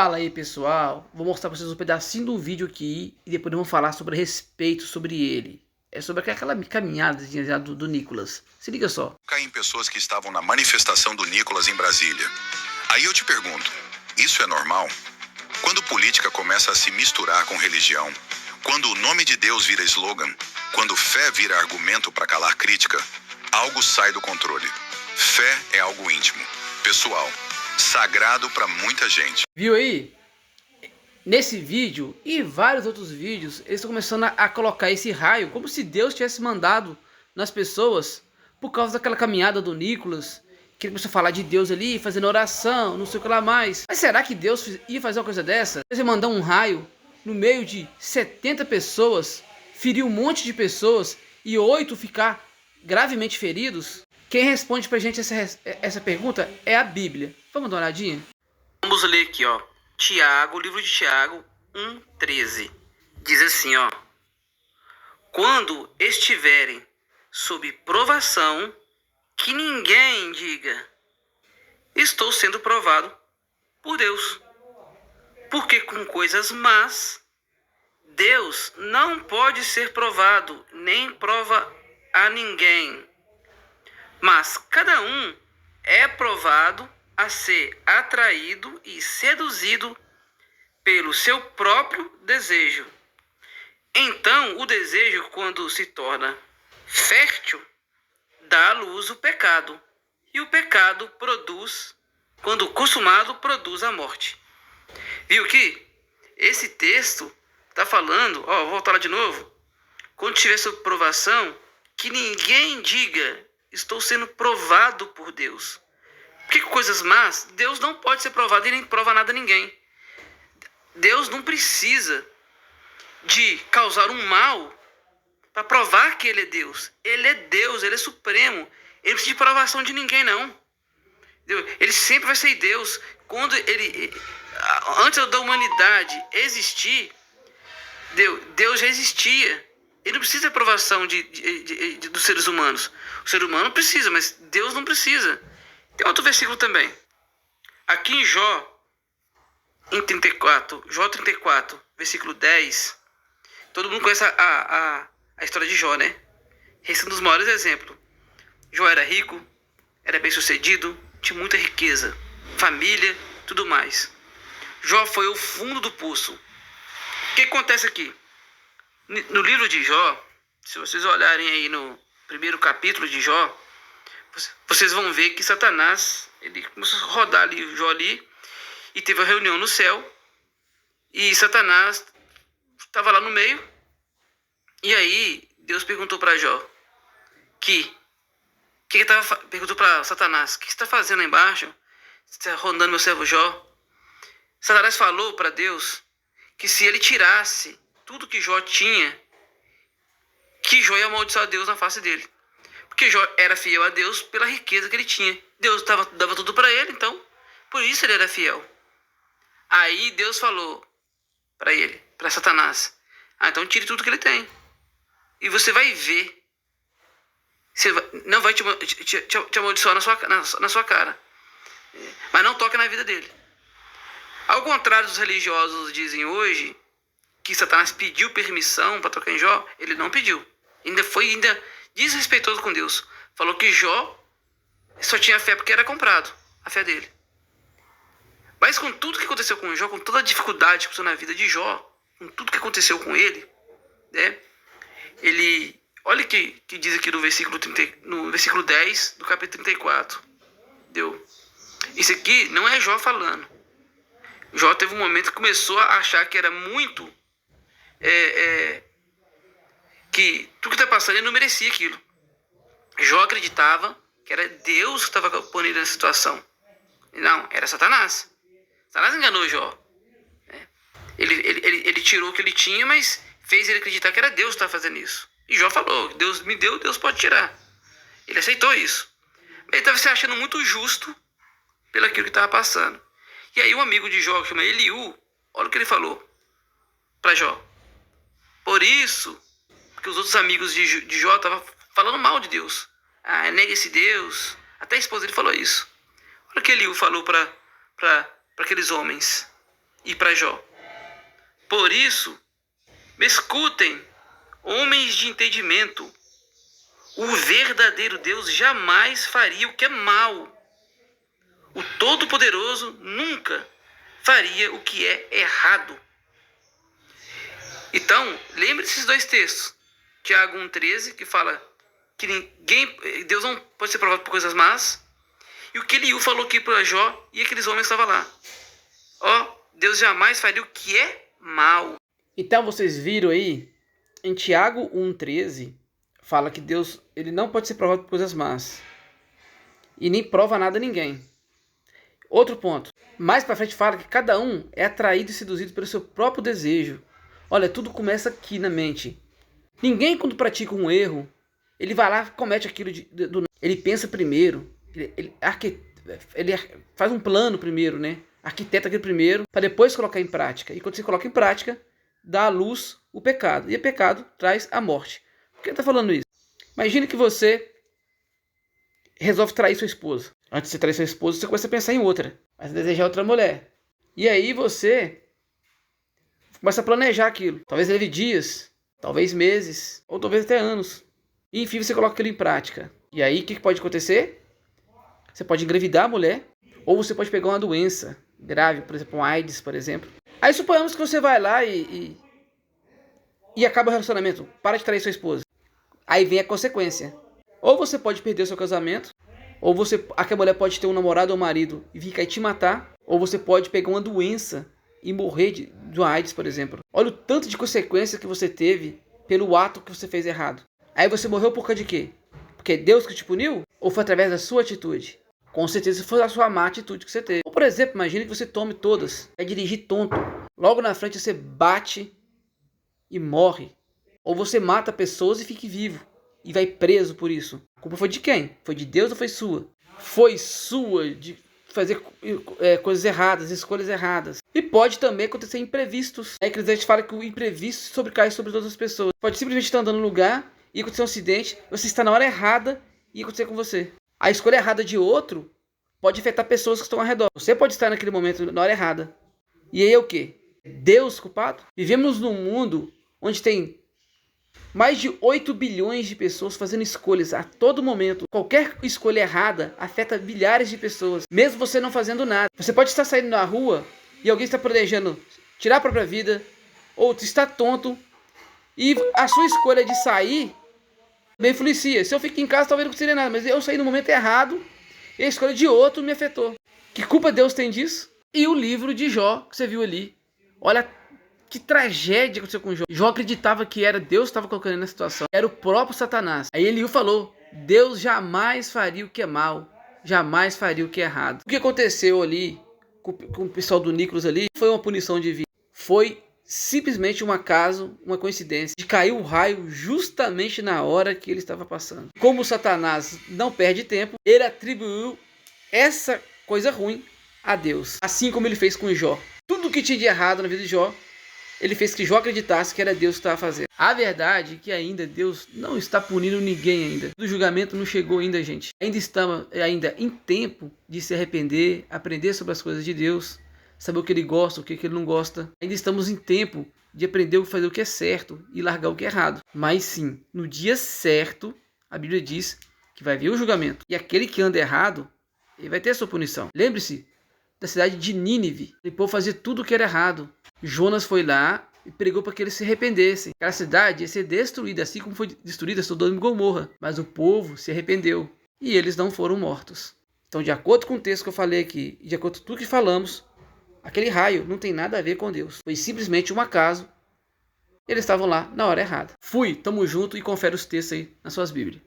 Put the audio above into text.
Fala aí, pessoal, vou mostrar pra vocês um pedacinho do vídeo aqui e depois vamos falar sobre respeito sobre ele. É sobre aquela caminhada do Nicolas. Se liga só. Em pessoas que estavam na manifestação do Nicolas em Brasília. Aí eu te pergunto, isso é normal? Quando política começa a se misturar com religião, quando o nome de Deus vira slogan, quando fé vira argumento para calar crítica, algo sai do controle. Fé é algo íntimo, pessoal, sagrado para muita gente. Viu aí? Nesse vídeo e vários outros vídeos, eles estão começando a colocar esse raio como se Deus tivesse mandado nas pessoas por causa daquela caminhada do Nicolas, que ele começou a falar de Deus ali, fazendo oração, não sei o que lá mais. Mas será que Deus ia fazer uma coisa dessa? Você mandar um raio no meio de 70 pessoas, ferir um monte de pessoas e 8 ficar gravemente feridos? Quem responde pra gente essa pergunta é a Bíblia. Vamos dar uma olhadinha? Vamos ler aqui, ó. Tiago, livro de Tiago 1,13. Diz assim, ó. Quando estiverem sob provação, que ninguém diga, estou sendo provado por Deus. Porque com coisas más, Deus não pode ser provado, nem prova a ninguém. Mas cada um é provado a ser atraído e seduzido pelo seu próprio desejo. Então, o desejo, quando se torna fértil, dá à luz o pecado. E o pecado produz, quando consumado, produz a morte. Viu que esse texto está falando, ó, vou voltar lá de novo. Quando tiver sob provação, que ninguém diga, estou sendo provado por Deus. Porque com coisas más, Deus não pode ser provado e nem prova nada a ninguém. Deus não precisa de causar um mal para provar que Ele é Deus. Ele é Deus, Ele é supremo. Ele não precisa de provação de ninguém, não. Ele sempre vai ser Deus. Quando antes da humanidade existir, Deus já existia. Ele não precisa de aprovação dos seres humanos. O ser humano precisa, mas Deus não precisa. Tem outro versículo também. Aqui em Jó 34, versículo 10. Todo mundo conhece a história de Jó, né? Esse é um dos maiores exemplos. Jó era rico, era bem sucedido, tinha muita riqueza, família, tudo mais. Jó foi ao fundo do poço. O que acontece aqui? No livro de Jó, se vocês olharem aí no primeiro capítulo de Jó, vocês vão ver que Satanás, ele começou a rodar ali, Jó ali, e teve uma reunião no céu, e Satanás estava lá no meio, e aí Deus perguntou para Jó, perguntou para Satanás, o que você está fazendo lá embaixo? Você está rondando meu servo Jó? Satanás falou para Deus que se ele tirasse tudo que Jó tinha, que Jó ia amaldiçoar Deus na face dele. Porque Jó era fiel a Deus pela riqueza que ele tinha. Deus dava tudo para ele, então, por isso ele era fiel. Aí Deus falou para ele, para Satanás, então tire tudo que ele tem. E você vai ver. Você não vai te amaldiçoar na sua cara. Mas não toque na vida dele. Ao contrário dos religiosos dizem hoje, que Satanás pediu permissão para tocar em Jó, ele não pediu. Ainda desrespeitoso com Deus. Falou que Jó só tinha fé porque era comprado, a fé dele. Mas com tudo que aconteceu com Jó, com toda a dificuldade que aconteceu na vida de Jó, com tudo que aconteceu com ele, né? Ele, olha o que diz aqui no versículo 10 do capítulo 34. Isso aqui não é Jó falando. Jó teve um momento que começou a achar que era muito... que tudo que está passando ele não merecia aquilo. Jó acreditava que era Deus que estava pondo ele nessa situação. Não, era Satanás. Satanás enganou Jó. Ele tirou o que ele tinha, mas fez ele acreditar que era Deus que estava fazendo isso. E Jó falou, Deus me deu, Deus pode tirar. Ele aceitou isso. Ele estava se achando muito justo pelo aquilo que estava passando. E aí um amigo de Jó, que chama Eliú, olha o que ele falou para Jó. Por isso, porque os outros amigos de Jó estavam falando mal de Deus. Nega esse Deus. Até a esposa dele falou isso. Olha o que Eliú falou para aqueles homens. e para Jó. Por isso, me escutem, homens de entendimento. O verdadeiro Deus jamais faria o que é mal. O Todo-Poderoso nunca faria o que é errado. Então, lembre desses dois textos. Tiago 1,13, que fala que Deus não pode ser provado por coisas más. E o que Eliú falou aqui para Jó e aqueles homens estavam lá. Deus jamais faria o que é mal. Então vocês viram aí, em Tiago 1,13, fala que Deus ele não pode ser provado por coisas más. E nem prova nada a ninguém. Outro ponto. Mais para frente fala que cada um é atraído e seduzido pelo seu próprio desejo. Olha, tudo começa aqui na mente. Ninguém, quando pratica um erro, ele vai lá e comete aquilo ele pensa primeiro. Ele faz um plano primeiro, né? Arquiteta aquilo primeiro, para depois colocar em prática. E quando você coloca em prática, dá à luz o pecado. E o pecado traz a morte. Por que ele está falando isso? Imagine que você resolve trair sua esposa. Antes de você trair sua esposa, você começa a pensar em outra. Mas desejar outra mulher. E aí você começa a planejar aquilo. Talvez leve dias, talvez meses, ou talvez até anos. E enfim, você coloca aquilo em prática. E aí, o que pode acontecer? Você pode engravidar a mulher, ou você pode pegar uma doença grave, por exemplo, um AIDS, por exemplo. Aí suponhamos que você vai lá e acaba o relacionamento, para de trair sua esposa. Aí vem a consequência. Ou você pode perder o seu casamento, ou a mulher pode ter um namorado ou um marido e vir cá e te matar, ou você pode pegar uma doença e morrer de uma AIDS, por exemplo. Olha o tanto de consequência que você teve pelo ato que você fez errado. Aí você morreu por causa de quê? Porque é Deus que te puniu? Ou foi através da sua atitude? Com certeza foi a sua má atitude que você teve. Ou, por exemplo, imagine que você tome todas. Vai dirigir tonto. Logo na frente você bate e morre. Ou você mata pessoas e fique vivo. E vai preso por isso. A culpa foi de quem? Foi de Deus ou foi sua? Foi sua de fazer coisas erradas, escolhas erradas. E pode também acontecer imprevistos. A Eclesiastes fala que o imprevisto sobrecai sobre todas as pessoas. Pode simplesmente estar andando no lugar e acontecer um acidente. Você está na hora errada e acontecer com você. A escolha errada de outro pode afetar pessoas que estão ao redor. Você pode estar naquele momento na hora errada. E aí é o quê? Deus culpado? Vivemos num mundo onde tem mais de 8 bilhões de pessoas fazendo escolhas a todo momento. Qualquer escolha errada afeta milhares de pessoas, mesmo você não fazendo nada. Você pode estar saindo na rua e alguém está planejando tirar a própria vida, ou está tonto, e a sua escolha de sair me influencia. Se eu fico em casa, talvez não seria nada, mas eu saí no momento errado e a escolha de outro me afetou. Que culpa Deus tem disso? E o livro de Jó, que você viu ali. Olha que tragédia aconteceu com Jó. Jó acreditava que era Deus que estava colocando ele na situação. Era o próprio Satanás. Aí Eliú falou, Deus jamais faria o que é mal. Jamais faria o que é errado. O que aconteceu ali com o pessoal do Nicolas ali foi uma punição divina. Foi simplesmente um acaso, uma coincidência, de cair um raio justamente na hora que ele estava passando. Como o Satanás não perde tempo, ele atribuiu essa coisa ruim a Deus. Assim como ele fez com Jó. Tudo que tinha de errado na vida de Jó, ele fez que Jó acreditasse que era Deus que estava fazendo. A verdade é que ainda Deus não está punindo ninguém ainda. O julgamento não chegou ainda, gente. Ainda estamos em tempo de se arrepender, aprender sobre as coisas de Deus, saber o que ele gosta, o que ele não gosta. Ainda estamos em tempo de aprender a fazer o que é certo e largar o que é errado. Mas sim, no dia certo, a Bíblia diz que vai vir o julgamento. E aquele que anda errado, ele vai ter a sua punição. Lembre-se da cidade de Nínive. O povo fazia tudo o que era errado. Jonas foi lá e pregou para que eles se arrependessem. Aquela cidade ia ser destruída, assim como foi destruída Sodoma e Gomorra. Mas o povo se arrependeu e eles não foram mortos. Então, de acordo com o texto que eu falei aqui, e de acordo com tudo que falamos, aquele raio não tem nada a ver com Deus. Foi simplesmente um acaso. Eles estavam lá na hora errada. Fui, tamo junto e confere os textos aí nas suas Bíblias.